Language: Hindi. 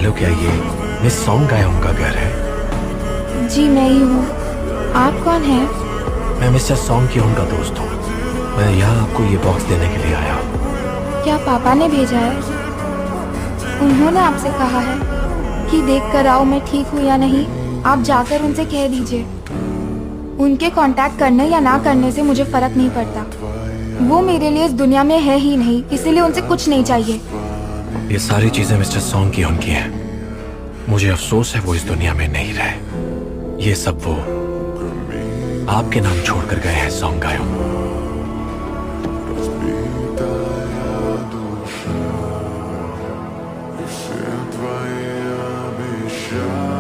हेलो, क्या ये मिस सॉन्ग गायों का घर है? जी मैं ही हूँ। आप कौन हैं? मैं मिस्टर सॉन्ग की उनका दोस्त हूँ। मैं यहाँ आपको ये बॉक्स देने के लिए आया हूँ। क्या पापा ने भेजा है? उन्होंने आपसे कहा है कि देख कर आओ मैं ठीक हूँ या नहीं। आप जाकर उनसे कह दीजिए। उनके कांटेक्ट करने या ना करने से मुझे फर्क नहीं पड़ता। वो मेरे लिए इस दुनिया में है ही नहीं, इसीलिए उनसे कुछ नहीं चाहिए। ये सारी चीजें मिस्टर सॉन्ग की उनकी हैं। मुझे अफसोस है वो इस दुनिया में नहीं रहे। ये सब वो आपके नाम छोड़कर गए हैं सॉन्ग गायों। Твоя обещания.